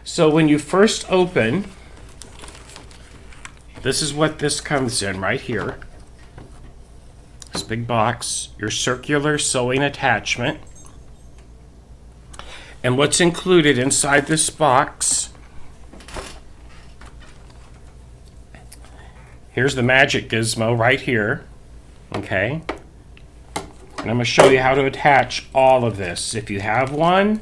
So when you first open, this is what this comes in right here. This big box, your circular sewing attachment. And what's included inside this box, here's the magic gizmo right here, okay? And I'm going to show you how to attach all of this. If you have one,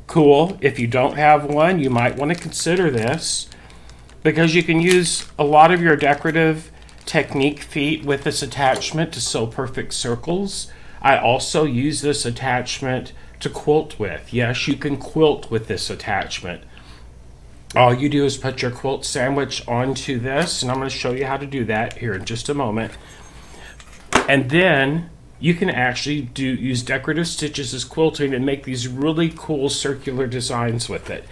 cool. If you don't have one, you might want to consider this, because you can use a lot of your decorative technique feet with this attachment to sew perfect circles. I also use this attachment to quilt with. Yes, you can quilt with this attachment. All you do is put your quilt sandwich onto this, and I'm going to show you how to do that here in just a moment. And then you can actually use decorative stitches as quilting and make these really cool circular designs with it.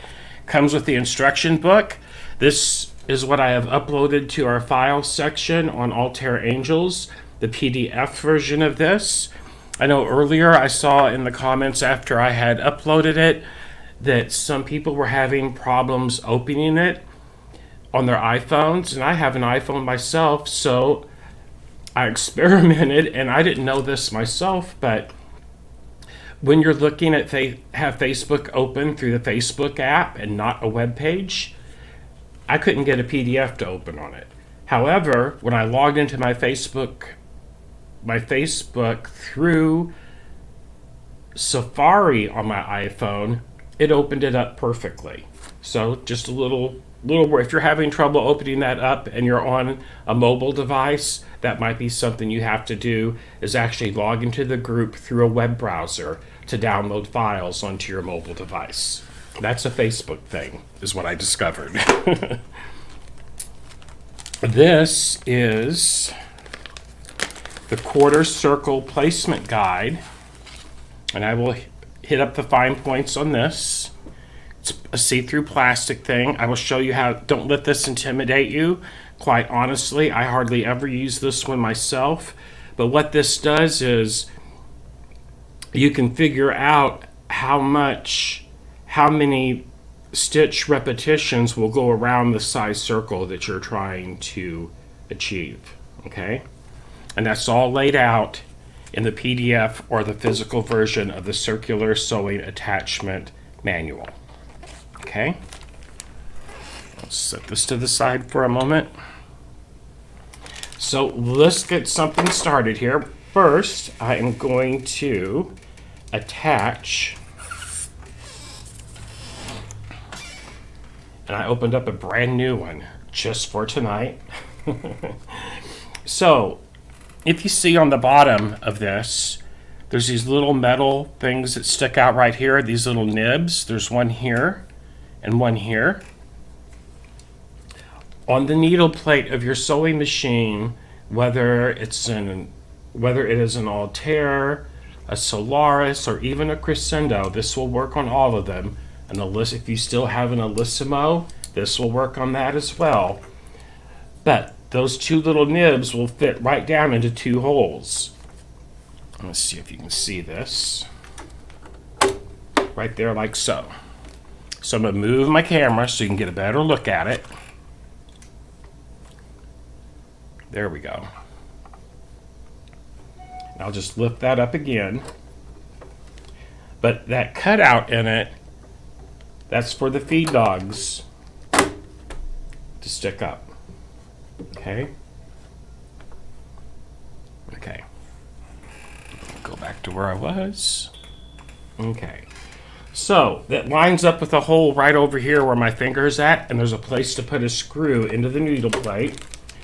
Comes with the instruction book. This is what I have uploaded to our files section on Altair Angels, the PDF version of this. I know earlier I saw in the comments after I had uploaded it that some people were having problems opening it on their iPhones, and I have an iPhone myself, so I experimented, and I didn't know this myself, but when you're looking at have Facebook open through the Facebook app and not a web page, I couldn't get a PDF to open on it. However, when I logged into my Facebook through Safari on my iPhone, it opened it up perfectly. So just a little if you're having trouble opening that up and you're on a mobile device, that might be something you have to do, is actually log into the group through a web browser to download files onto your mobile device. That's a Facebook thing, is what I discovered. This is the quarter circle placement guide, and I will hit up the fine points on this. It's a see-through plastic thing. I will show you how. Don't let this intimidate you. Quite honestly, I hardly ever use this one myself, but what this does is you can figure out how many stitch repetitions will go around the size circle that you're trying to achieve, okay? And that's all laid out in the PDF or the physical version of the Circular Sewing Attachment Manual. Okay, let's set this to the side for a moment. So let's get something started here. First, I am going to attach, and I opened up a brand new one just for tonight. So, if you see on the bottom of this, there's these little metal things that stick out right here, these little nibs. There's one here and one here. On the needle plate of your sewing machine, whether it is an Altair, a Solaris, or even a Crescendo, this will work on all of them. And if you still have an Alissimo, this will work on that as well. But those two little nibs will fit right down into two holes. Let's see if you can see this. Right there, like so. So I'm going to move my camera so you can get a better look at it. There we go. And I'll just lift that up again. But that cutout in it, that's for the feed dogs to stick up. Okay? Okay. Go back to where I was. Okay. So that lines up with a hole right over here where my finger is at, and there's a place to put a screw into the needle plate.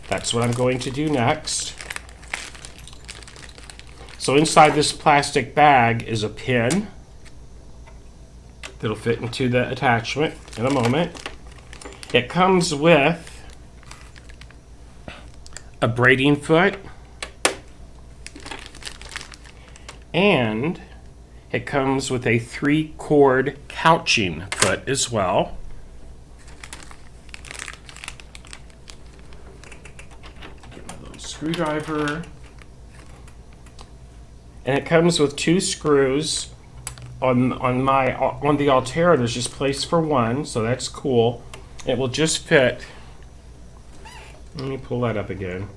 That's what I'm going to do next. So inside this plastic bag is a pin that'll fit into the attachment in a moment. It comes with a braiding foot, and it comes with a 3-cord couching foot as well. Get my little screwdriver. And it comes with 2 screws on the Altair, there's just place for one, so that's cool. It will just fit. Let me pull that up again.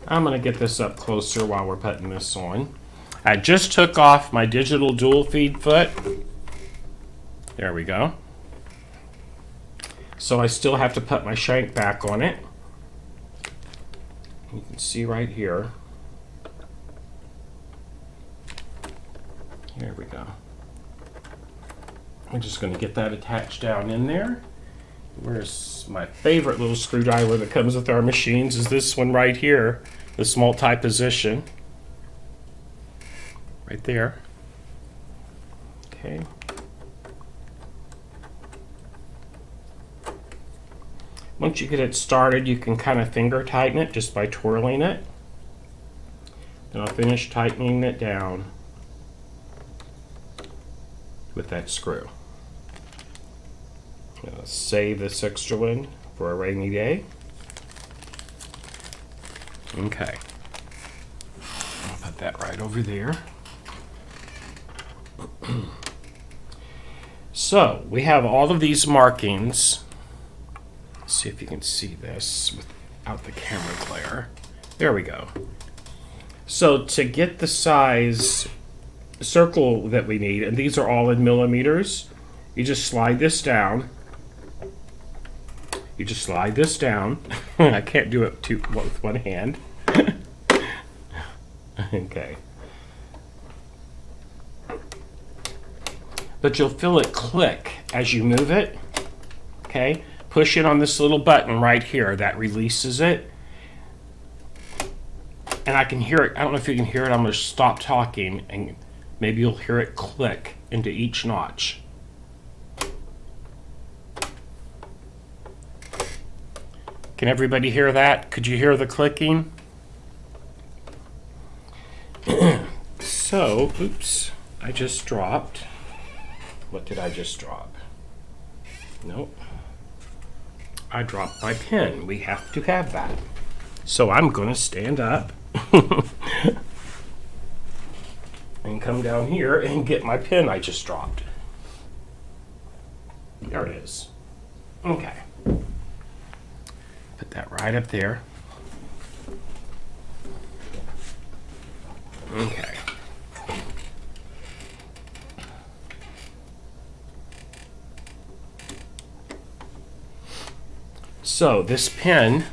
I'm going to get this up closer while we're putting this on. I just took off my digital dual feed foot. There we go. So I still have to put my shank back on it. You can see right here. There we go. I'm just going to get that attached down in there. Where's my favorite little screwdriver that comes with our machines is this one right here, this multi-position. Right there. Okay. Once you get it started, you can kind of finger tighten it just by twirling it. Then I'll finish tightening it down with that screw. I'll save this extra one for a rainy day. Okay. I'll put that right over there. So we have all of these markings. Let's see if you can see this without the camera glare. There we go. So to get the size circle that we need, and these are all in millimeters, you just slide this down. You just slide this down. I can't do it with one hand. Okay. But you'll feel it click as you move it. Okay? Push it on this little button right here that releases it. And I can hear it. I don't know if you can hear it. I'm going to stop talking and maybe you'll hear it click into each notch. Can everybody hear that? Could you hear the clicking? So, oops, I just dropped. What did I just drop? Nope. I dropped my pen. We have to have that. So I'm going to stand up and come down here and get my pen I just dropped. There it is. Okay. Put that right up there. Okay. So this pen,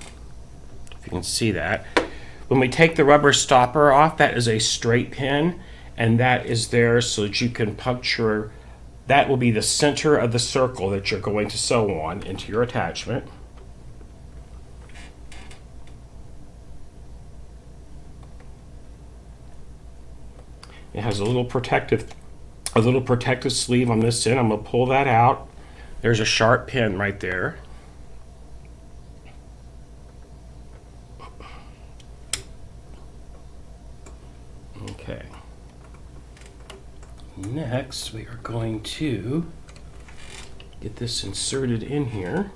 if you can see that, when we take the rubber stopper off, that is a straight pin, and that is there so that you can puncture. That will be the center of the circle that you're going to sew on into your attachment. It has a little protective sleeve on this end. I'm going to pull that out. There's a sharp pin right there. Okay. Next, we are going to get this inserted in here.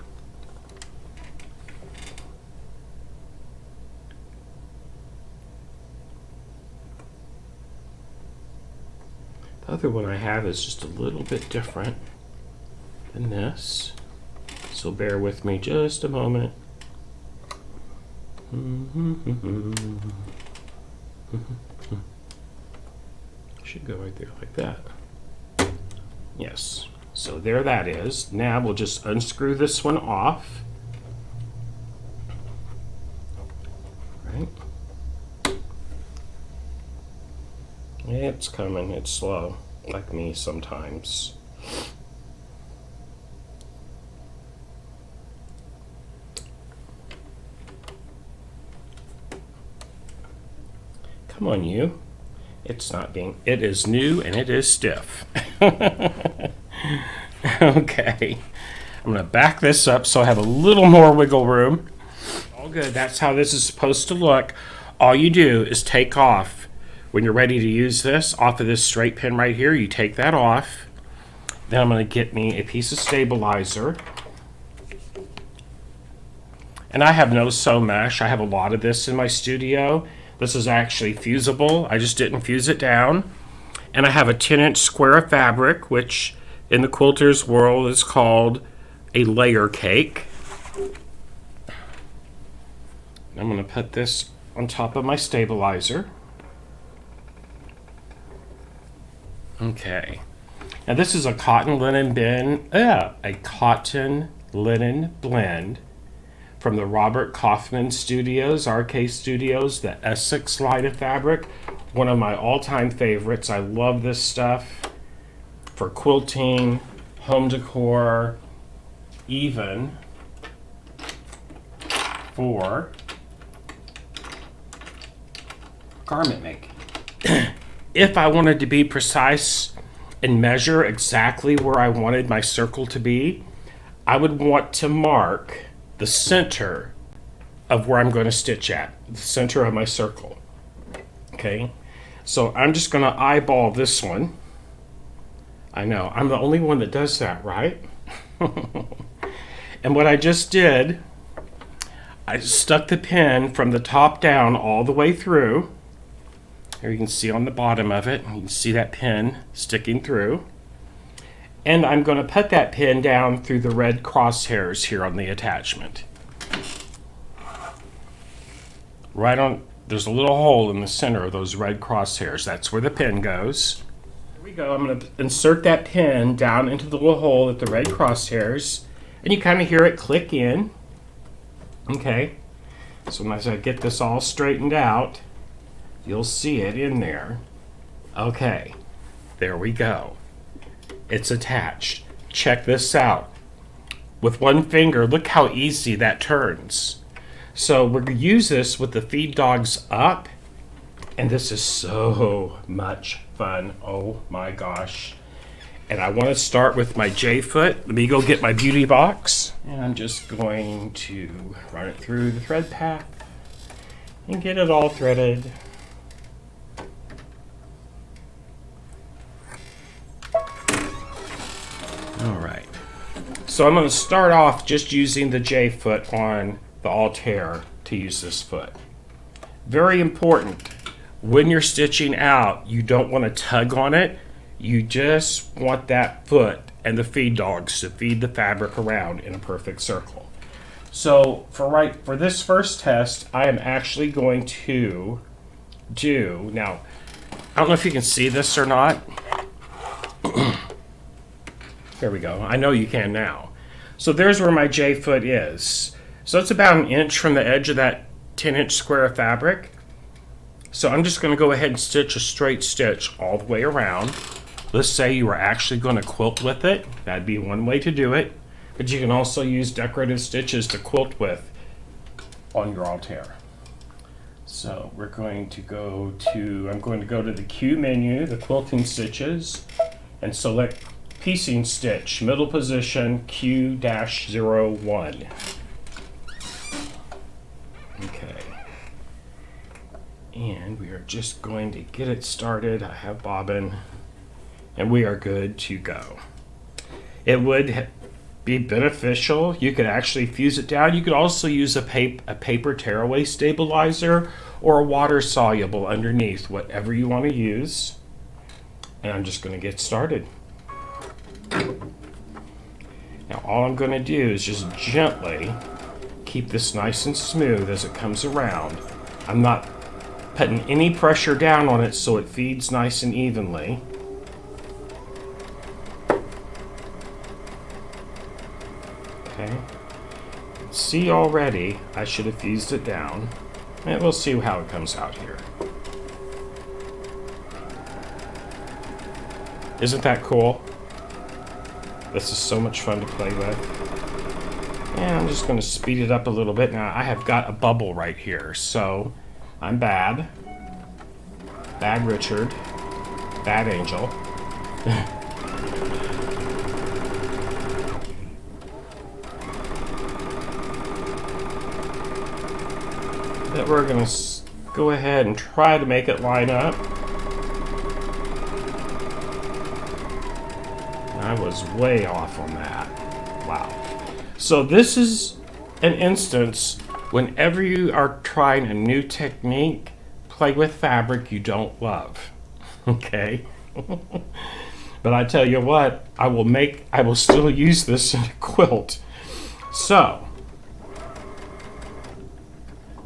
The other one I have is just a little bit different than this, so bear with me just a moment. Should go right there like that. Yes, so there that is. Now we'll just unscrew this one off. Right. It's coming, it's slow, like me sometimes. Come on, you. It's not being, it is new and it is stiff. Okay. I'm gonna back this up so I have a little more wiggle room. All good, that's how this is supposed to look. All you do is take off, when you're ready to use this, off of this straight pin right here, you take that off. Then I'm gonna get me a piece of stabilizer. And I have no sew mesh. I have a lot of this in my studio. This is actually fusible. I just didn't fuse it down. And I have a 10-inch square of fabric, which in the quilter's world is called a layer cake. I'm going to put this on top of my stabilizer. Okay. Now this is a cotton linen blend from the Robert Kaufman Studios, RK Studios, the Essex line of fabric. One of my all-time favorites. I love this stuff for quilting, home decor, even for garment making. If I wanted to be precise and measure exactly where I wanted my circle to be, I would want to mark the center of where I'm going to stitch at, the center of my circle. Okay, so I'm just going to eyeball this one. I know, I'm the only one that does that, right? And what I just did, I stuck the pin from the top down all the way through. Here you can see on the bottom of it, you can see that pin sticking through. And I'm going to put that pin down through the red crosshairs here on the attachment. Right on, there's a little hole in the center of those red crosshairs. That's where the pin goes. Here we go. I'm going to insert that pin down into the little hole at the red crosshairs. And you kind of hear it click in. Okay. So as I get this all straightened out, you'll see it in there. Okay. There we go. It's attached. Check this out. With one finger, look how easy that turns. So we're going to use this with the feed dogs up, and this is so much fun. Oh my gosh. And I want to start with my J-foot. Let me go get my beauty box. And I'm just going to run it through the thread path and get it all threaded. All right. So I'm going to start off just using the J-foot on the Altair to use this foot. Very important. When you're stitching out, you don't want to tug on it. You just want that foot and the feed dogs to feed the fabric around in a perfect circle. So for this first test, I am actually going to do, now, I don't know if you can see this or not. There we go. I know you can now. So there's where my J-foot is. So it's about an inch from the edge of that 10-inch square of fabric. So I'm just going to go ahead and stitch a straight stitch all the way around. Let's say you were actually going to quilt with it. That'd be one way to do it. But you can also use decorative stitches to quilt with on your Altair. So we're going to go to, I'm going to go to the Q menu, the quilting stitches, and select piecing stitch, middle position, Q-01. Okay. And we are just going to get it started. I have bobbin, and we are good to go. It would be beneficial. You could actually fuse it down. You could also use a paper tearaway stabilizer or a water soluble underneath, whatever you want to use. And I'm just going to get started. Now all I'm going to do is just gently keep this nice and smooth as it comes around. I'm not putting any pressure down on it so it feeds nice and evenly. Okay. See already, I should have fused it down. And we'll see how it comes out here. Isn't that cool? This is so much fun to play with. And I'm just going to speed it up a little bit. Now I have got a bubble right here, so I'm bad. Bad Richard. Bad Angel. That we're going to go ahead and try to make it line up. I was way off on that. Wow. So this is an instance whenever you are trying a new technique, play with fabric you don't love. Okay? But I tell you what, I will still use this in a quilt. So,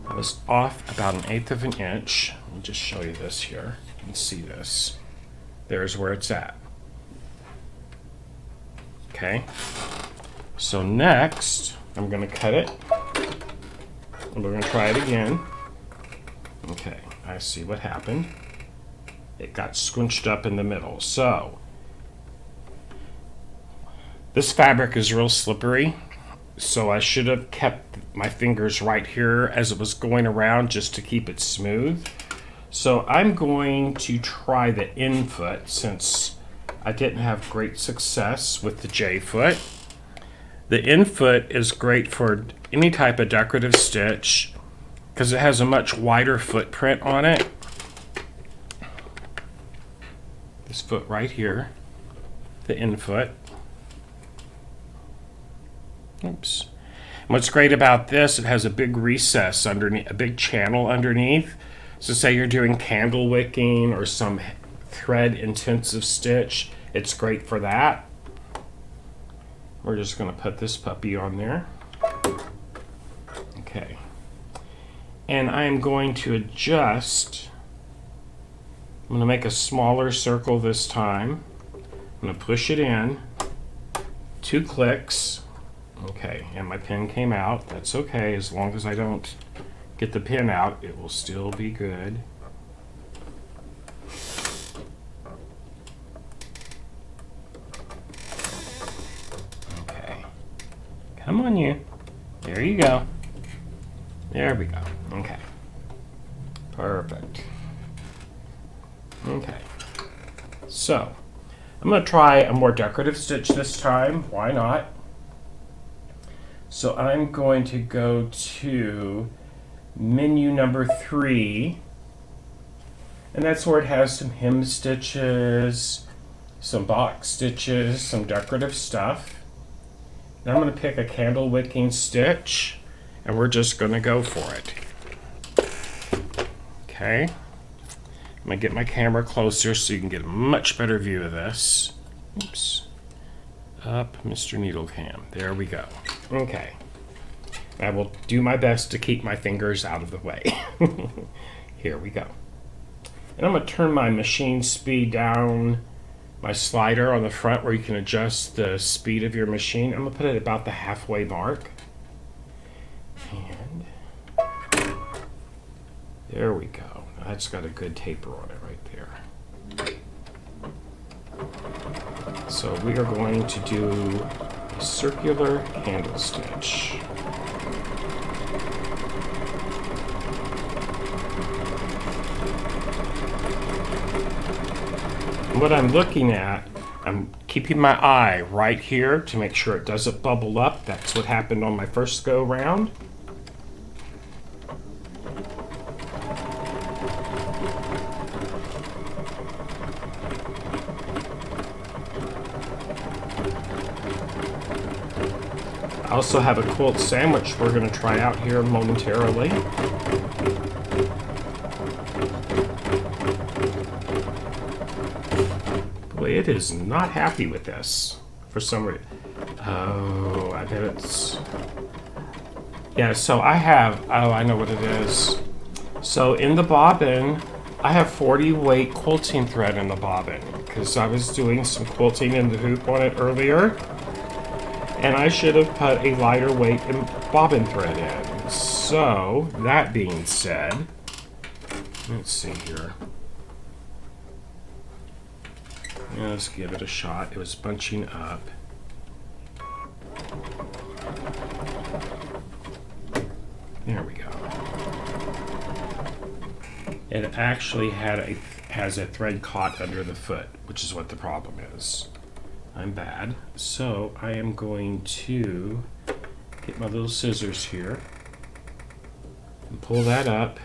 I was off about 1/8 of an inch. Let me just show you this here. You can see this. There's where it's at. Okay. So next, I'm going to cut it. And we're going to try it again. Okay, I see what happened. It got squinched up in the middle. So, this fabric is real slippery. So I should have kept my fingers right here as it was going around just to keep it smooth. So I'm going to try the in foot since I didn't have great success with the J foot. The in foot is great for any type of decorative stitch because it has a much wider footprint on it. This foot right here, the in foot. Oops. And what's great about this, it has a big recess underneath, a big channel underneath. So say you're doing candle wicking or some thread intensive stitch, it's great for that. We're just going to put this puppy on there. Okay. And I'm going to adjust. I'm going to make a smaller circle this time. I'm going to push it in. 2 clicks. Okay, and my pin came out. That's okay, as long as I don't get the pin out, it will still be good. Okay, come on you. There you go. There we go. Okay, perfect. Okay, so I'm going to try a more decorative stitch this time. Why not? So I'm going to go to menu number 3, and that's where it has some hem stitches, some box stitches, some decorative stuff. Now I'm going to pick a candle wicking stitch, and we're just going to go for it. Okay, I'm going to get my camera closer so you can get a much better view of this. Oops. Up, Mr. Needle Cam. There we go. Okay. I will do my best to keep my fingers out of the way. Here we go. And I'm going to turn my machine speed down, my slider on the front where you can adjust the speed of your machine. I'm going to put it about the halfway mark. And there we go. Now that's got a good taper on it right there. So we are going to do a circular handle stitch. And what I'm looking at, I'm keeping my eye right here to make sure it doesn't bubble up. That's what happened on my first go round. I also have a quilt sandwich we're going to try out here momentarily. Boy, it is not happy with this for some reason. Oh, I bet it's... Yeah, so I have... Oh, I know what it is. So in the bobbin, I have 40 weight quilting thread in the bobbin because I was doing some quilting in the hoop on it earlier. And I should have put a lighter weight bobbin thread in. So, that being said, let's see here. Let's give it a shot. It was bunching up. There we go. It actually has a thread caught under the foot, which is what the problem is. I'm bad. So I am going to get my little scissors here and pull that up.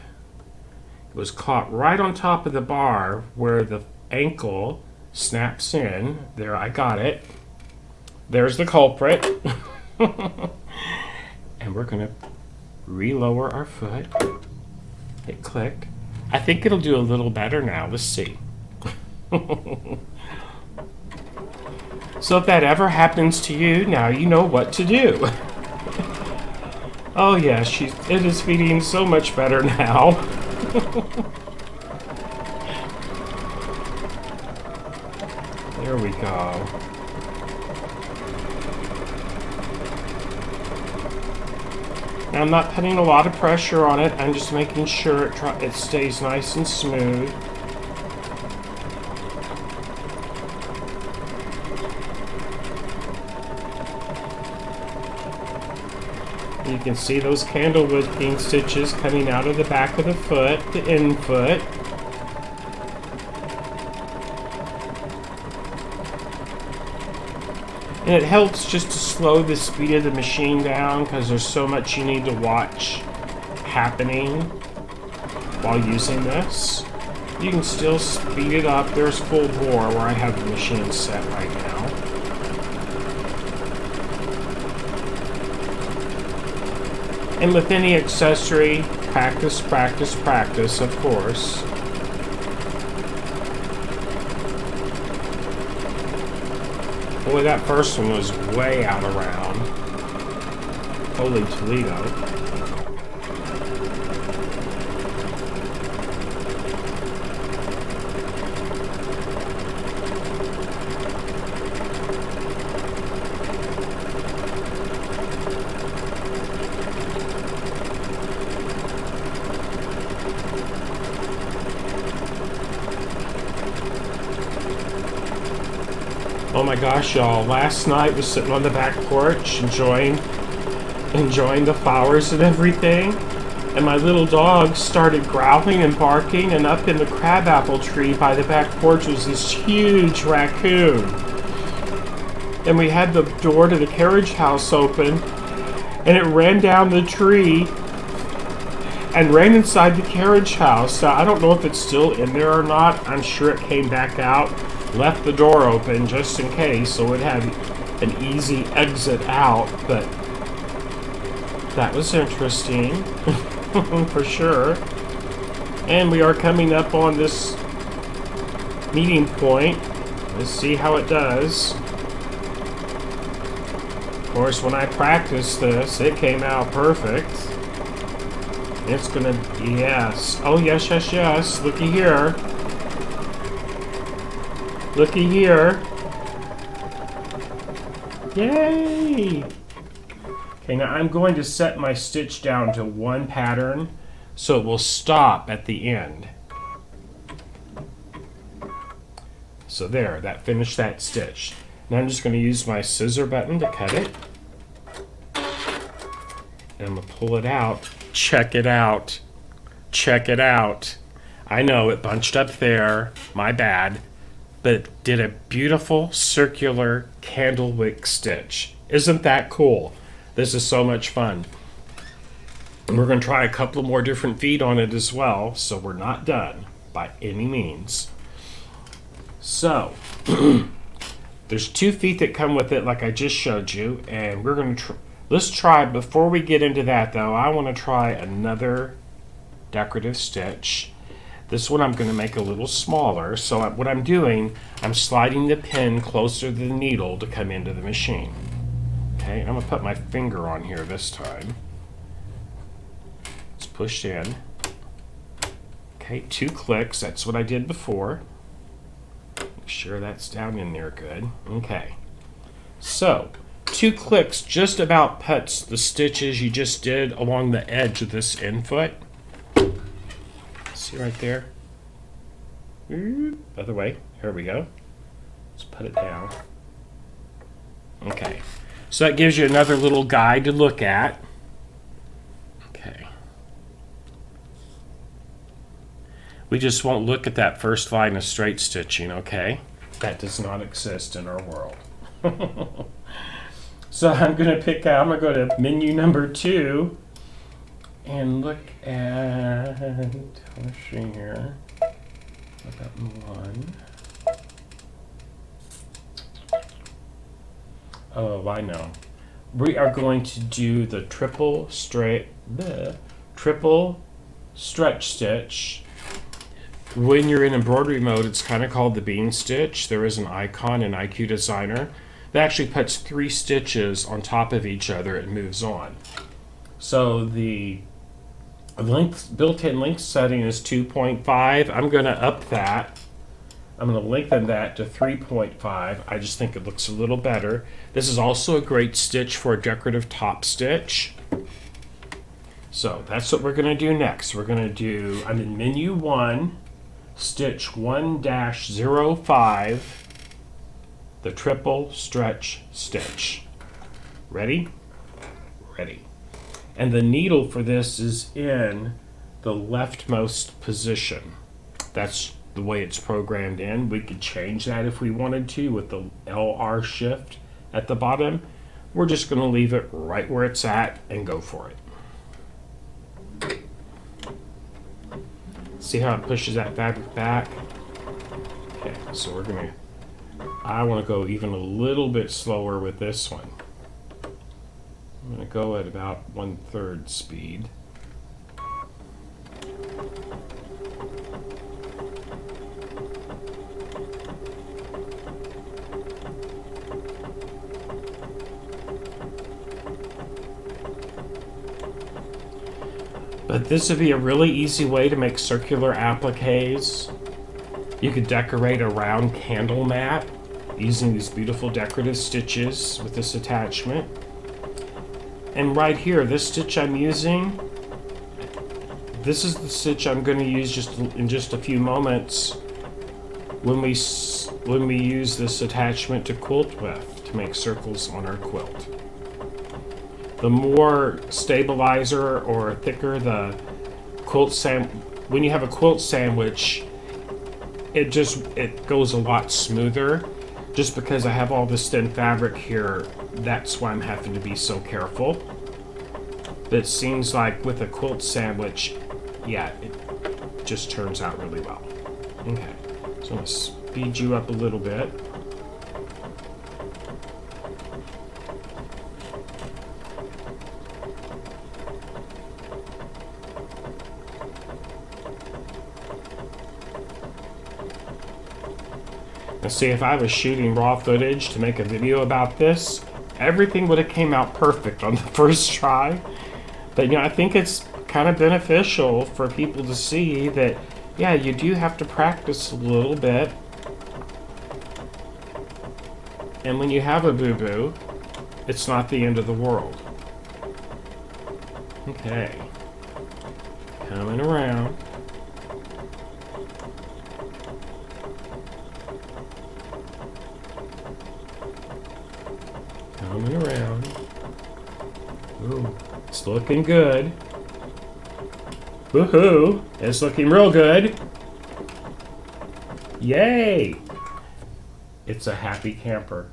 It was caught right on top of the bar where the ankle snaps in. There, I got it. There's the culprit. And we're going to relower our foot. It clicked. I think it'll do a little better now. Let's see. So if that ever happens to you, now you know what to do. Oh yeah, it is feeding so much better now. There we go. Now, I'm not putting a lot of pressure on it. I'm just making sure it stays nice and smooth. You can see those candlewood king stitches coming out of the back of the foot, the end foot. And it helps just to slow the speed of the machine down because there's so much you need to watch happening while using this. You can still speed it up. There's full bore where I have the machine set right now. And with any accessory, practice, practice, practice, of course. Boy, that first one was way out around. Holy Toledo. Oh my gosh, y'all. Last night was sitting on the back porch enjoying the flowers and everything. And my little dog started growling and barking, and up in the crabapple tree by the back porch was this huge raccoon. And we had the door to the carriage house open, and it ran down the tree and ran inside the carriage house. Now, I don't know if it's still in there or not. I'm sure it came back out. Left the door open just in case, so it had an easy exit out, but that was interesting for sure. And we are coming up on this meeting point. Let's see how it does. Of course, when I practiced this, it came out perfect. It's gonna, yes. Oh, yes, yes, yes. Looky here. Looky here. Yay! Okay, now I'm going to set my stitch down to one pattern so it will stop at the end. So there, that finished that stitch. Now I'm just going to use my scissor button to cut it. And I'm going to pull it out. Check it out. Check it out. I know it bunched up there. My bad. But it did a beautiful circular candle wick stitch. Isn't that cool? This is so much fun. And we're going to try a couple more different feet on it as well, so we're not done by any means. So, there's 2 feet that come with it like I just showed you, and we're going to let's try, before we get into that though, I want to try another decorative stitch. This one I'm going to make a little smaller. So what I'm doing, I'm sliding the pin closer to the needle to come into the machine. Okay, I'm going to put my finger on here this time. It's pushed in. Okay, 2 clicks. That's what I did before. Make sure that's down in there good. Okay. So, 2 clicks just about puts the stitches you just did along the edge of this end foot. See right there? Other way. Here we go. Let's put it down. Okay. So that gives you another little guide to look at. Okay. We just won't look at that first line of straight stitching, okay? That does not exist in our world. So I'm going to go to menu number 2 and look at, let's see here, button 1. Oh, I know. We are going to do the triple stretch stitch When you're in embroidery mode, it's kind of called the bean stitch. There is an icon in IQ Designer that actually puts 3 stitches on top of each other and moves on. So the built-in length setting is 2.5. I'm going to up that. I'm going to lengthen that to 3.5. I just think it looks a little better. This is also a great stitch for a decorative top stitch. So that's what we're going to do next. We're going to do, I'm in menu 1, stitch 1-05, the triple stretch stitch. Ready? Ready. And the needle for this is in the leftmost position. That's the way it's programmed in. We could change that if we wanted to with the LR shift at the bottom. We're just going to leave it right where it's at and go for it. See how it pushes that fabric back? Okay, so we're going to, I want to go even a little bit slower with this one. I'm going to go at about 1/3 speed. But this would be a really easy way to make circular appliques. You could decorate a round candle mat using these beautiful decorative stitches with this attachment. And right here, this stitch I'm using, this is the stitch I'm going to use in just a few moments when we use this attachment to quilt with to make circles on our quilt. The more stabilizer or thicker the quilt when you have a quilt sandwich, it goes a lot smoother. Just because I have all this thin fabric here, that's why I'm having to be so careful. But it seems like with a quilt sandwich, yeah, it just turns out really well. Okay, so I'm going to speed you up a little bit. Now see, if I was shooting raw footage to make a video about this, everything would have came out perfect on the first try. But I think it's kind of beneficial for people to see that, yeah, you do have to practice a little bit. And when you have a boo-boo, it's not the end of the world. Okay. Coming around. Coming around. Ooh, it's looking good. Woohoo! It's looking real good. Yay! It's a happy camper.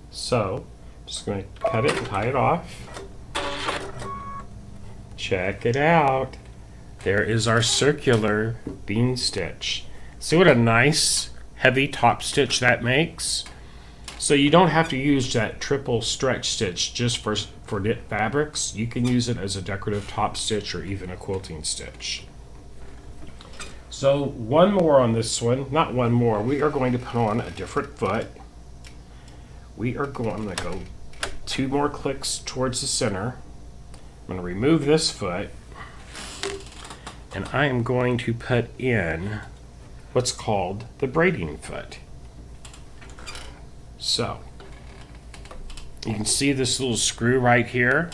So, I'm just going to cut it and tie it off. Check it out. There is our circular bean stitch. See what a nice heavy top stitch that makes? So you don't have to use that triple stretch stitch just for knit fabrics. You can use it as a decorative top stitch or even a quilting stitch. So one more on this one, not one more. We are going to put on a different foot. I'm going to go 2 more clicks towards the center. I'm going to remove this foot, and I am going to put in what's called the braiding foot. So, you can see this little screw right here.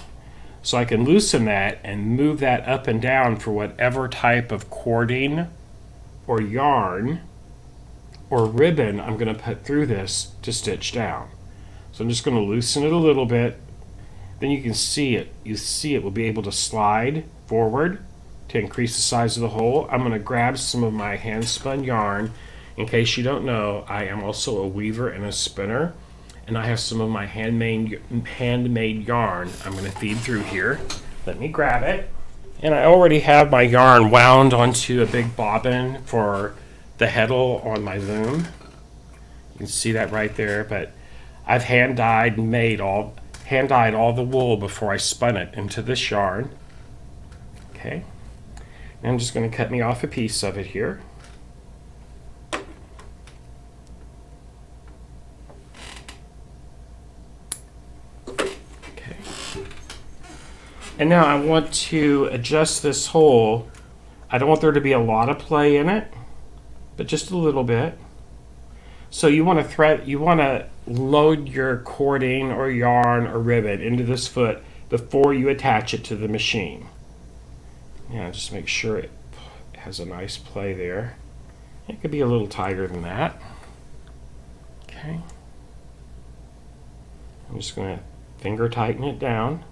So I can loosen that and move that up and down for whatever type of cording or yarn or ribbon I'm going to put through this to stitch down. So I'm just going to loosen it a little bit. Then you can see it. You see it will be able to slide forward to increase the size of the hole. I'm going to grab some of my hand spun yarn. In case you don't know, I am also a weaver and a spinner, and I have some of my handmade yarn I'm going to feed through here. Let me grab it. And I already have my yarn wound onto a big bobbin for the heddle on my loom. You can see that right there, but I've hand dyed all the wool before I spun it into this yarn. Okay. And I'm just going to cut me off a piece of it here. And now I want to adjust this hole. I don't want there to be a lot of play in it, but just a little bit. So you want to load your cording or yarn or ribbon into this foot before you attach it to the machine. Yeah, just make sure it has a nice play there. It could be a little tighter than that. Okay. I'm just going to finger tighten it down.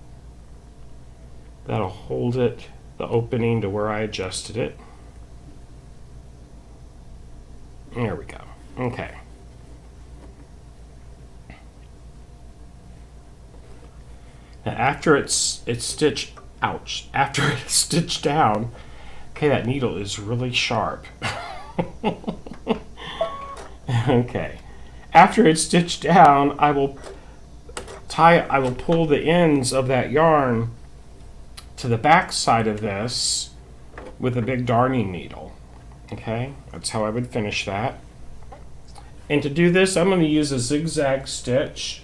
That'll hold it, the opening to where I adjusted it. There we go. Okay. Now after it's stitched, ouch, after it's stitched down, okay, that needle is really sharp. Okay. After it's stitched down, I will pull the ends of that yarn to the back side of this with a big darning needle. Okay, that's how I would finish that. And to do this, I'm going to use a zigzag stitch.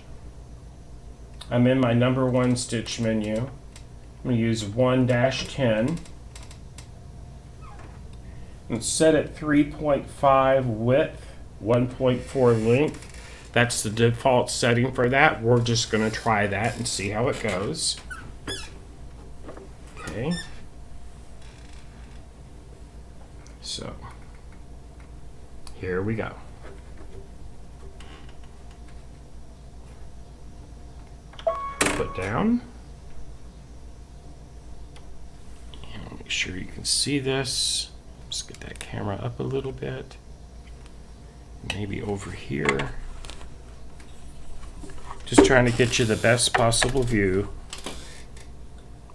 I'm in my number 1 stitch menu. I'm going to use 1-10 and set it 3.5 width, 1.4 length. That's the default setting for that. We're just going to try that and see how it goes. Okay. So, here we go. Put down. And make sure you can see this. Just get that camera up a little bit. Maybe over here. Just trying to get you the best possible view.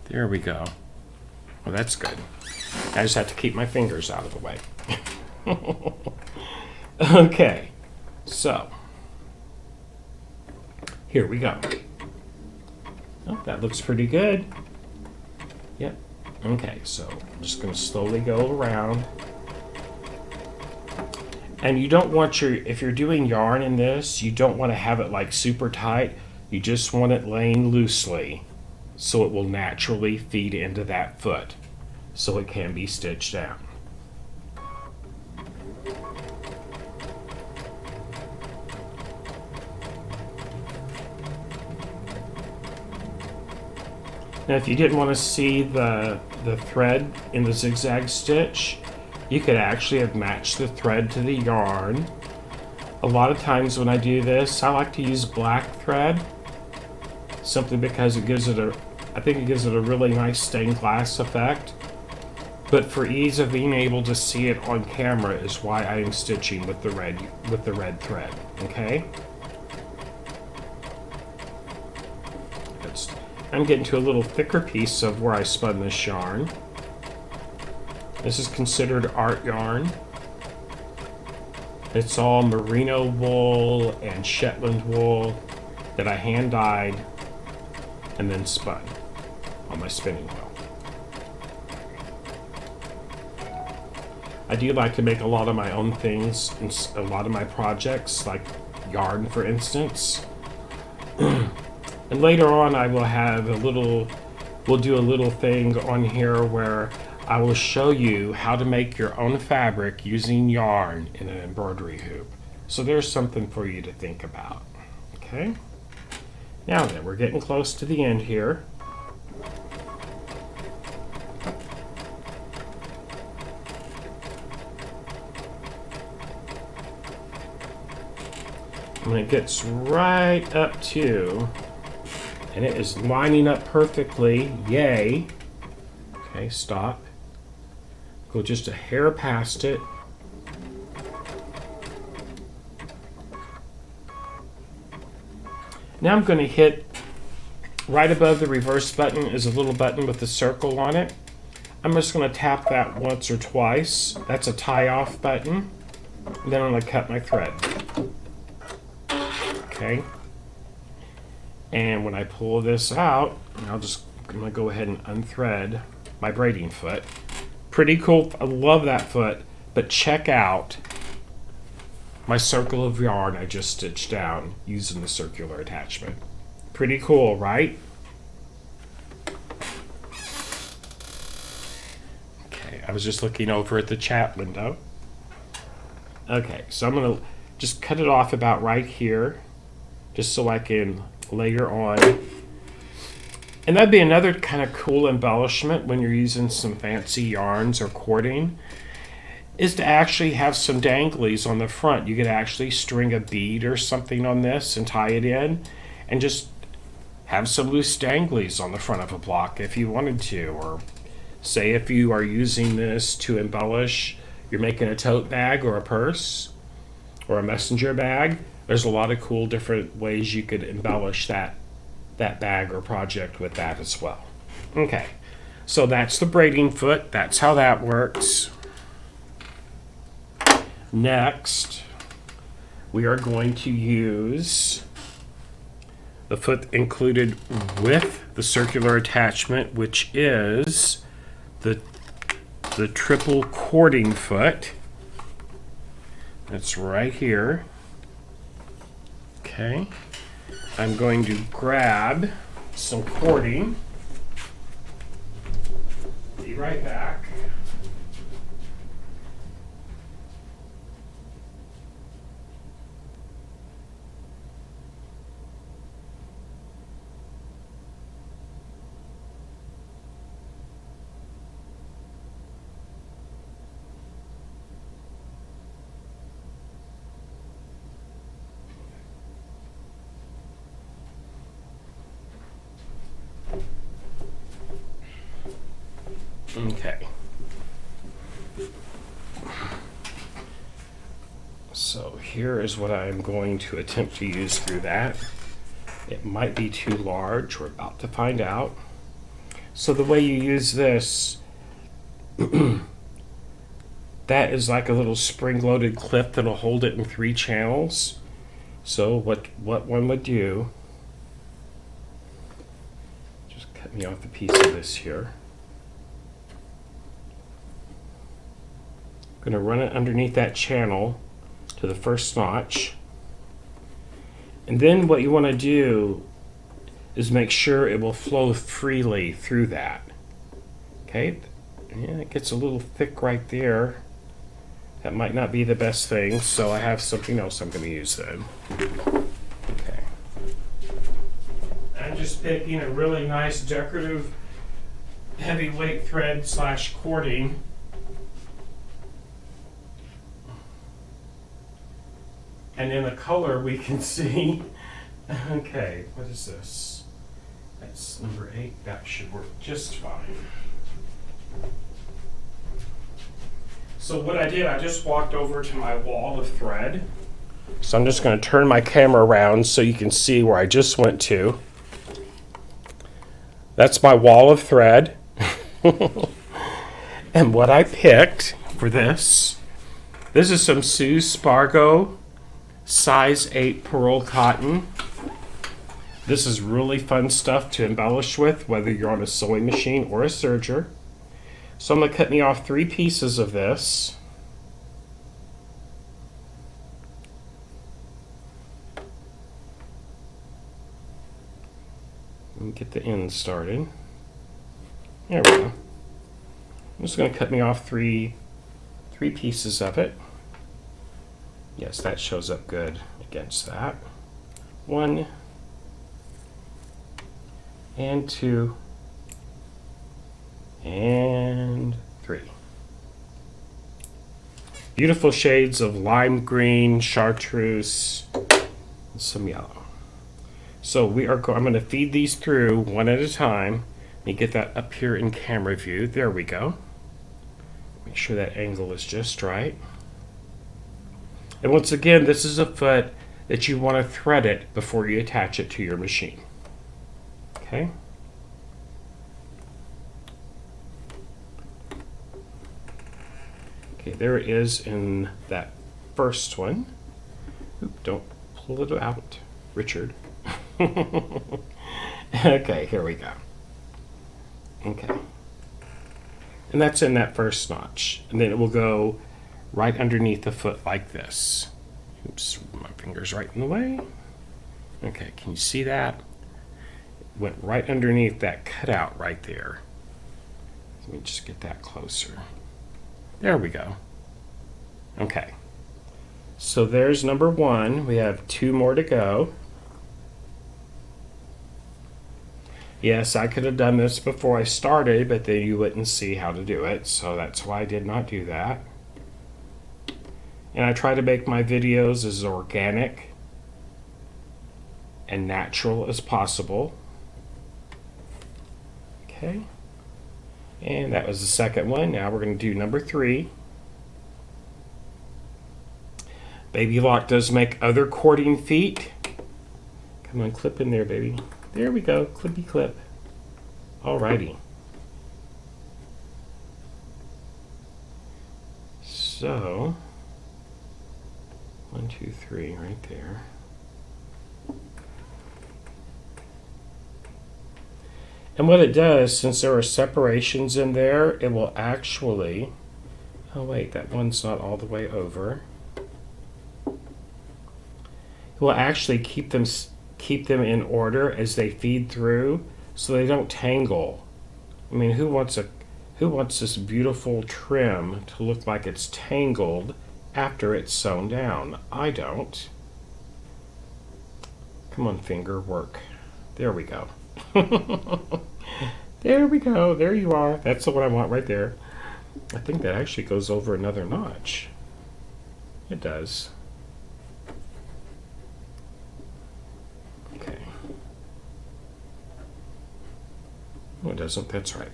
There we go. Well, that's good. I just have to keep my fingers out of the way. Okay, so here we go. Oh, that looks pretty good. Yep. Okay, so I'm just going to slowly go around. And you don't want if you're doing yarn in this, you don't want to have it like super tight. You just want it laying loosely so it will naturally feed into that foot so it can be stitched down. Now if you didn't want to see the thread in the zigzag stitch, you could actually have matched the thread to the yarn. A lot of times when I do this, I like to use black thread simply because I think it gives it a really nice stained glass effect. But for ease of being able to see it on camera is why I am stitching with the red thread. Okay? I'm getting to a little thicker piece of where I spun this yarn. This is considered art yarn. It's all merino wool and Shetland wool that I hand dyed and then spun on my spinning wheel. I do like to make a lot of my own things in a lot of my projects, like yarn for instance. And later on I will have we'll do a little thing on here where I will show you how to make your own fabric using yarn in an embroidery hoop. So there's something for you to think about. Okay? Now then, we're getting close to the end here. When it gets right up to, and it is lining up perfectly, yay. Okay, stop. Go just a hair past it. Now I'm going to hit right above the reverse button is a little button with a circle on it. I'm just going to tap that once or twice. That's a tie off button. And then I'm going to cut my thread. Okay. And when I pull this out, I'm going to go ahead and unthread my braiding foot. Pretty cool. I love that foot. But check out my circle of yarn I just stitched down using the circular attachment. Pretty cool, right? I was just looking over at the chat window. Okay, so I'm going to just cut it off about right here, just so I can layer on. And that'd be another kind of cool embellishment when you're using some fancy yarns or cording, is to actually have some danglies on the front. You could actually string a bead or something on this and tie it in, and just have some loose danglies on the front of a block if you wanted to. Or say if you are using this to embellish, you're making a tote bag or a purse or a messenger bag, there's a lot of cool different ways you could embellish that bag or project with that as well. Okay, so that's the braiding foot. That's how that works. Next, we are going to use the foot included with the circular attachment, which is the triple cording foot. That's right here. Okay, I'm going to grab some cording. Be right back. Okay. So here is what I'm going to attempt to use through that. It might be too large. We're about to find out. So the way you use this, that is like a little spring-loaded clip that'll hold it in 3 channels. So what one would do, just cut me off a piece of this here. I'm going to run it underneath that channel to the first notch. And then what you want to do is make sure it will flow freely through that. Okay, yeah, it gets a little thick right there. That might not be the best thing, so I have something else I'm going to use then. Okay. I'm just picking a really nice decorative heavyweight thread / cording. And in the color we can see, okay, what is this? That's number 8, that should work just fine. So what I did, I just walked over to my wall of thread. So I'm just going to turn my camera around so you can see where I just went to. That's my wall of thread. And what I picked for this is some Sue Spargo size 8 pearl cotton. This is really fun stuff to embellish with, whether you're on a sewing machine or a serger. So I'm going to cut me off 3 pieces of this. And get the end started. There we go. I'm just going to cut me off three pieces of it. Yes, that shows up good against that. 1 and 2 and 3. Beautiful shades of lime green, chartreuse, and some yellow. So I'm going to feed these through one at a time. Let me get that up here in camera view. There we go. Make sure that angle is just right. And once again, this is a foot that you want to thread it before you attach it to your machine. Okay? Okay, there it is in that first one. Oop, don't pull it out, Richard. Okay, here we go. Okay. And that's in that first notch. And then it will go right underneath the foot like this. Oops, my finger's right in the way. Okay, can you see that? It went right underneath that cutout right there. Let me just get that closer. There we go. Okay. So there's number 1. We have 2 more to go. Yes, I could have done this before I started, but then you wouldn't see how to do it, so that's why I did not do that. And I try to make my videos as organic and natural as possible. Okay. And that was the second one. Now we're going to do number 3. Baby lock does make other cording feet. Come on, clip in there, baby. There we go, clippy clip. Alrighty. So, 1, 2, 3, right there. And what it does, since there are separations in there, it will actually, oh wait, that one's not all the way over. It will actually keep them in order as they feed through, so they don't tangle. I mean, who wants this beautiful trim to look like it's tangled after it's sewn down? I don't. Come on, finger, work. There we go. There we go. There you are. That's what I want right there. I think that actually goes over another notch. It does. Okay. No, it doesn't. That's right.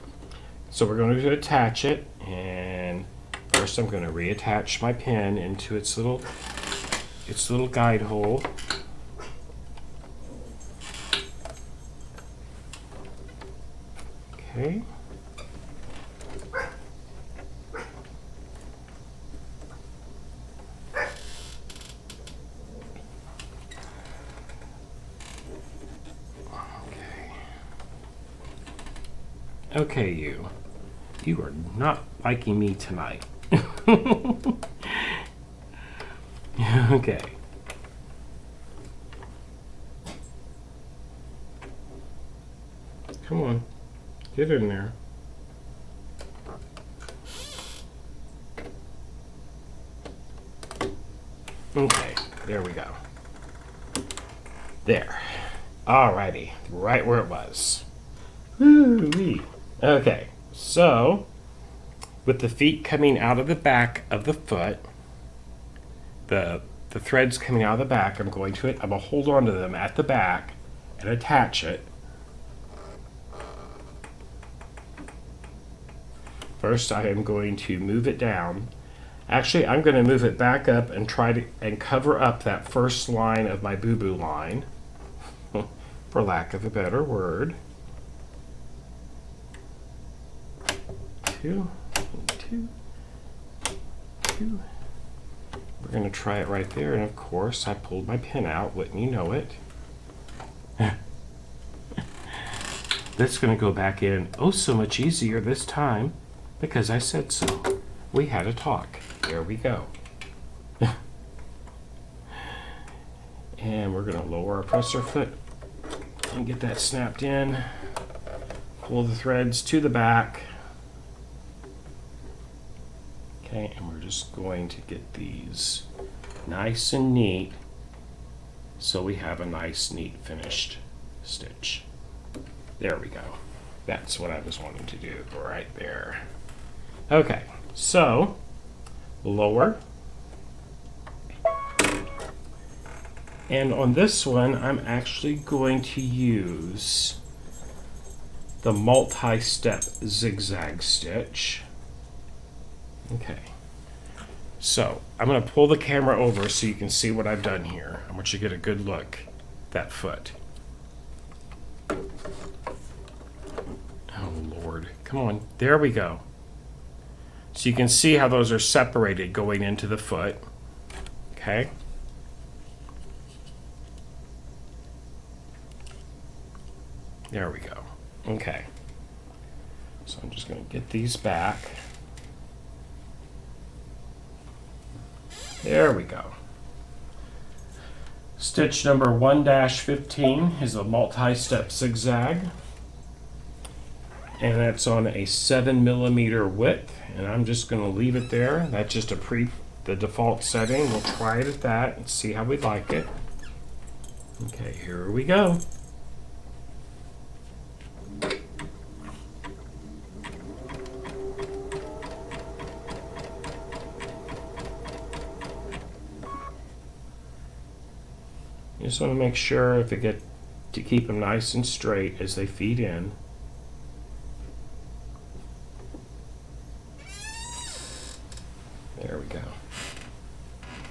So we're going to attach it, and first I'm going to reattach my pin into its little guide hole. Okay. Okay, you are not liking me tonight. Okay. Come on, get in there. Okay, there we go. There. Alrighty, right where it was. Woo-wee. Okay, so with the feet coming out of the back of the foot, the threads coming out of the back, I'm going to hold on to them at the back and attach it. First, I am going to move it down. Actually, I'm going to move it back up and try to cover up that first line of my boo-boo line, for lack of a better word. 2, 2, 2. We're going to try it right there, and of course, I pulled my pin out. Wouldn't you know it? That's going to go back in so much easier this time, because I said so. We had a talk. There we go. And we're going to lower our presser foot and get that snapped in. Pull the threads to the back. Okay, and we're just going to get these nice and neat so we have a nice, neat finished stitch. There we go. That's what I was wanting to do right there. Okay, so lower. And on this one, I'm actually going to use the multi-step zigzag stitch. Okay, so I'm going to pull the camera over so you can see what I've done here. I want you to get a good look at that foot. Oh, Lord. Come on. There we go. So you can see how those are separated going into the foot. Okay. There we go. Okay. So I'm just going to get these back. There we go. Stitch number 1-15 is a multi-step zigzag. and that's on a 7mm width, and I'm just going to leave it there. That's just the default setting. We'll try it at that and see how we like it. Okay, here we go. You just want to make sure to keep them nice and straight as they feed in. There we go.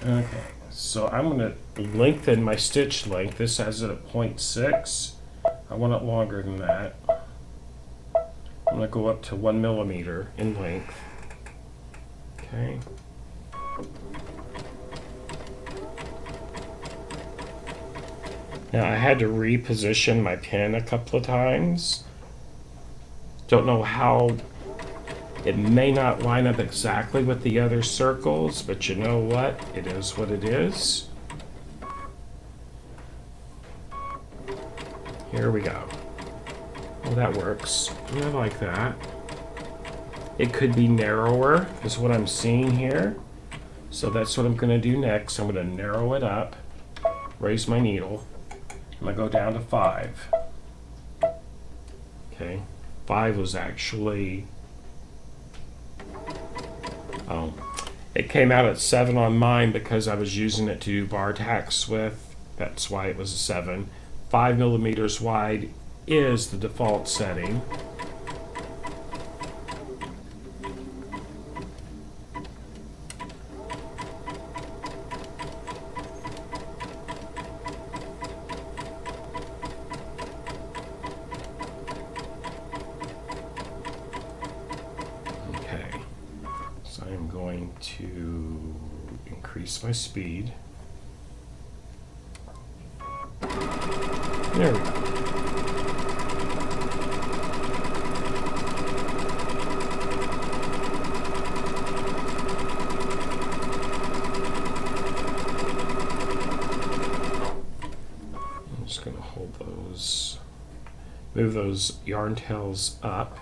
Okay, so I'm going to lengthen my stitch length. This has it at 0.6. I want it longer than that. I'm going to go up to 1mm in length. Okay. Now I had to reposition my pin a couple of times. Don't know how. It may not line up exactly with the other circles, but you know what? It is what it is. Here we go. Well, that works. I like that. It could be narrower, is what I'm seeing here. So that's what I'm going to do next. I'm going to narrow it up, raise my needle. I'm going to go down to 5. Okay. 5 was actually... Oh, it came out at 7 on mine because I was using it to do bar tacks with. That's why it was a 7. 5mm wide is the default setting. I'm going to increase my speed. There we go. I'm just going to hold those, move those yarn tails up.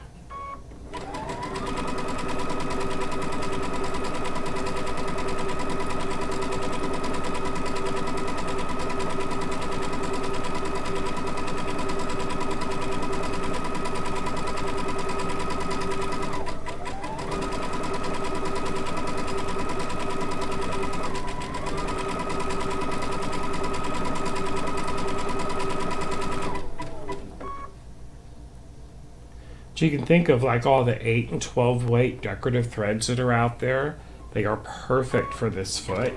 So you can think of like all the 8 and 12 weight decorative threads that are out there. They are perfect for this foot.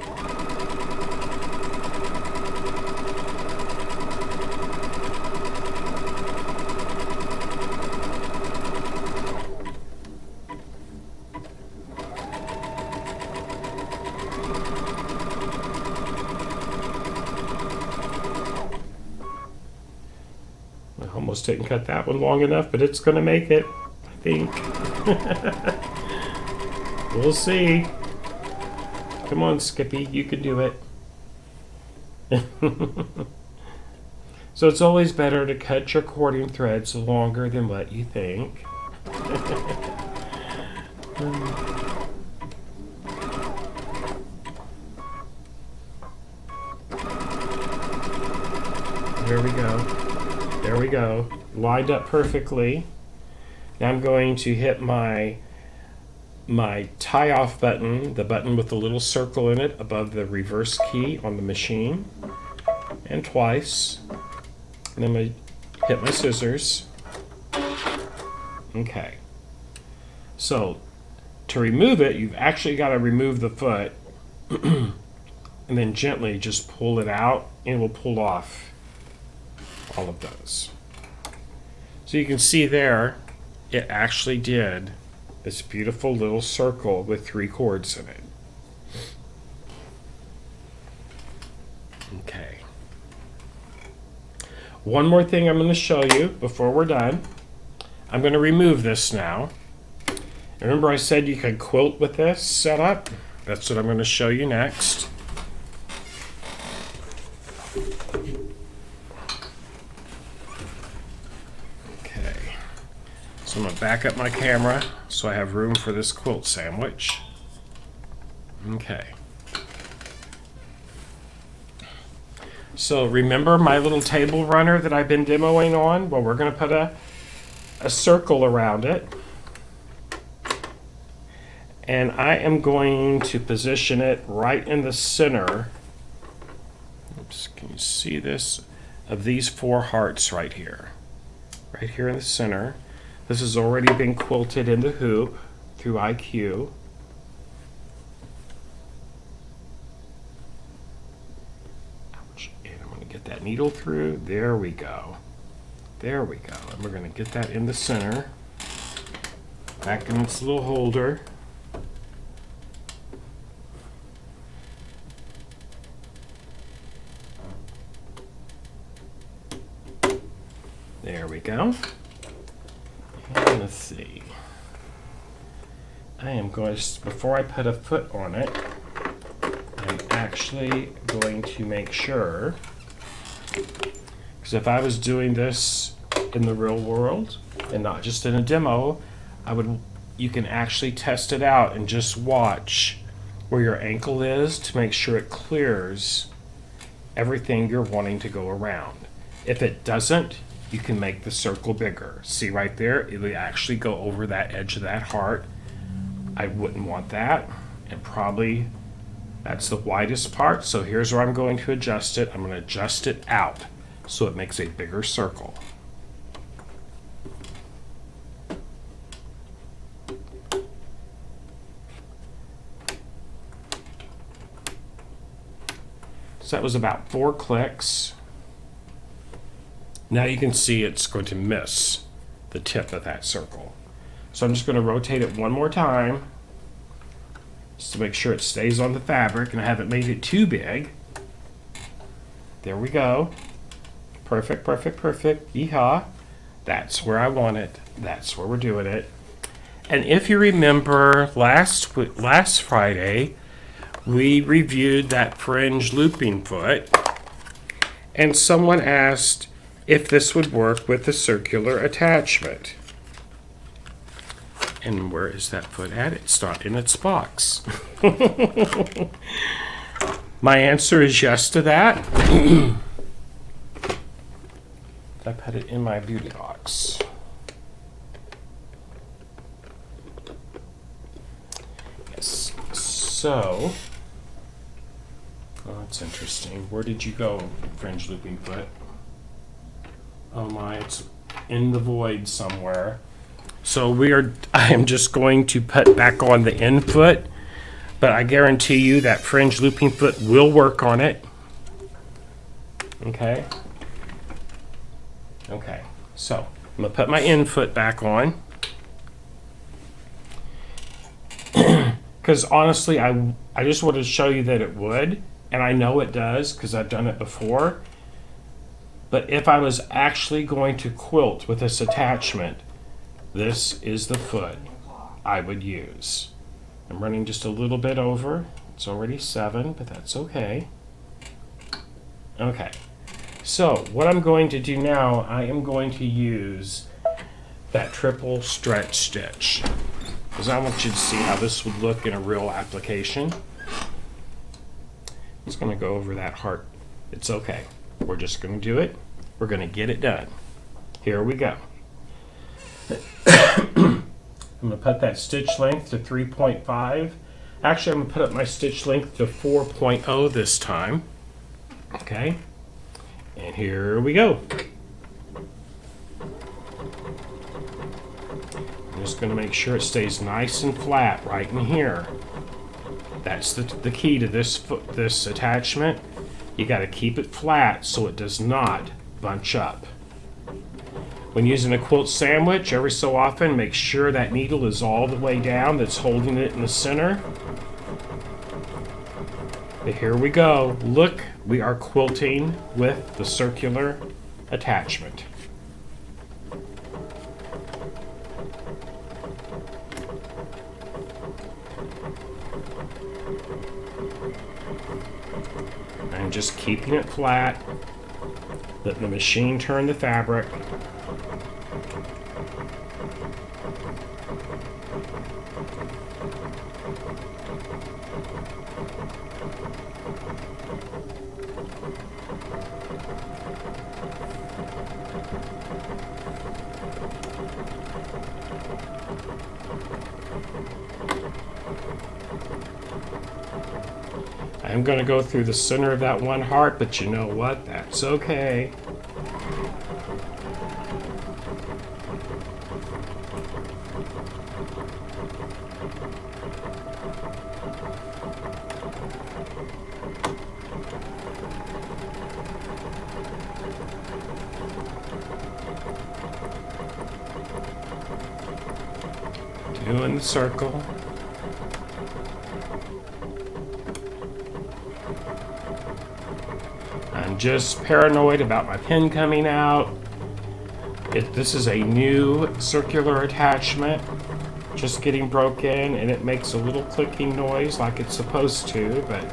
Almost didn't cut that one long enough, but it's going to make it, I think. We'll see. Come on, Skippy, you can do it. So it's always better to cut your cording threads longer than what you think. There we go. There we go. Lined up perfectly. Now I'm going to hit my tie off button, the button with the little circle in it above the reverse key on the machine, and twice. And then I'm going to hit my scissors. Okay. So to remove it, you've actually got to remove the foot and then gently just pull it out, and it will pull off all of those. So you can see there, it actually did this beautiful little circle with 3 cords in it. Okay. One more thing I'm going to show you before we're done. I'm going to remove this now. Remember I said you could quilt with this setup? That's what I'm going to show you next. So I'm going to back up my camera so I have room for this quilt sandwich. Okay. So remember my little table runner that I've been demoing on? Well, we're going to put a circle around it. And I am going to position it right in the center. Oops, can you see this? Of these 4 hearts right here. Right here in the center. This has already been quilted in the hoop through IQ. Ouch. And I'm going to get that needle through. There we go. There we go. And we're going to get that in the center. Back in its little holder. There we go. And let's see. I am going to, before I put a foot on it, I'm actually going to make sure, because if I was doing this in the real world and not just in a demo, you can actually test it out and just watch where your ankle is to make sure it clears everything you're wanting to go around. If it doesn't, you can make the circle bigger. See right there, it will actually go over that edge of that heart. I wouldn't want that, and probably that's the widest part, so here's where I'm going to adjust it. I'm going to adjust it out so it makes a bigger circle. So that was about 4 clicks. Now you can see it's going to miss the tip of that circle. So I'm just going to rotate it one more time just to make sure it stays on the fabric, and I haven't made it too big. There we go. Perfect, perfect, perfect. Yeehaw. That's where I want it. That's where we're doing it. And if you remember last Friday, we reviewed that fringe looping foot, and someone asked if this would work with the circular attachment. And where is that foot at? It's not in its box. My answer is yes to that. I put it in my beauty box. Yes. So, oh, that's interesting. Where did you go, fringe looping foot? Oh my, it's in the void somewhere. So I am just going to put back on the end foot, but I guarantee you that fringe looping foot will work on it. Okay. Okay, so I'm gonna put my end foot back on. Because honestly, I just wanted to show you that it would, and I know it does because I've done it before. But if I was actually going to quilt with this attachment, this is the foot I would use. I'm running just a little bit over. It's already 7, but that's okay. Okay, so what I'm going to do now, I am going to use that triple stretch stitch, because I want you to see how this would look in a real application. It's going to go over that heart. It's okay. We're just going to do it. We're going to get it done. Here we go. I'm going to put that stitch length to 3.5. Actually, I'm going to put up my stitch length to 4.0 this time. Okay. And here we go. I'm just going to make sure it stays nice and flat right in here. That's the key to this attachment. You got to keep it flat so it does not bunch up. When using a quilt sandwich, every so often, make sure that needle is all the way down, that's holding it in the center. But here we go. Look, we are quilting with the circular attachment. I'm just keeping it flat. Let the machine turn the fabric. I'm going to go through the center of that one heart, but you know what? That's okay. Doing the circle. I'm just paranoid about my pin coming out. This is a new circular attachment, just getting broken, and it makes a little clicking noise like it's supposed to, but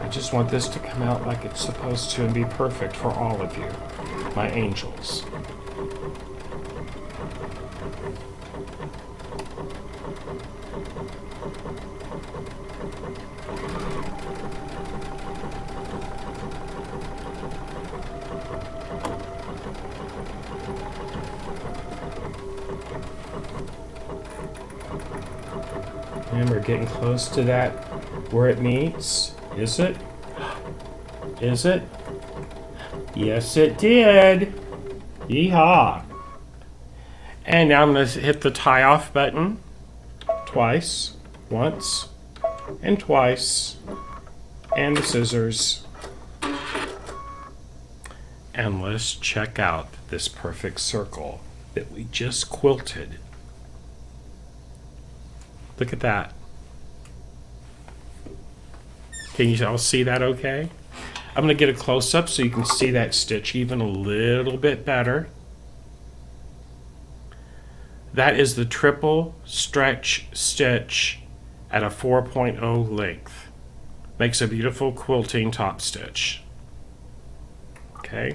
I just want this to come out like it's supposed to and be perfect for all of you, my angels. And we're getting close to that where it meets. Is it? Is it? Yes, it did. Yeehaw. And now I'm going to hit the tie off button twice, once, and twice, and the scissors. And let's check out this perfect circle that we just quilted. Look at that. Can you all see that okay? I'm going to get a close-up so you can see that stitch even a little bit better. That is the triple stretch stitch at a 4.0 length. Makes a beautiful quilting top stitch. Okay.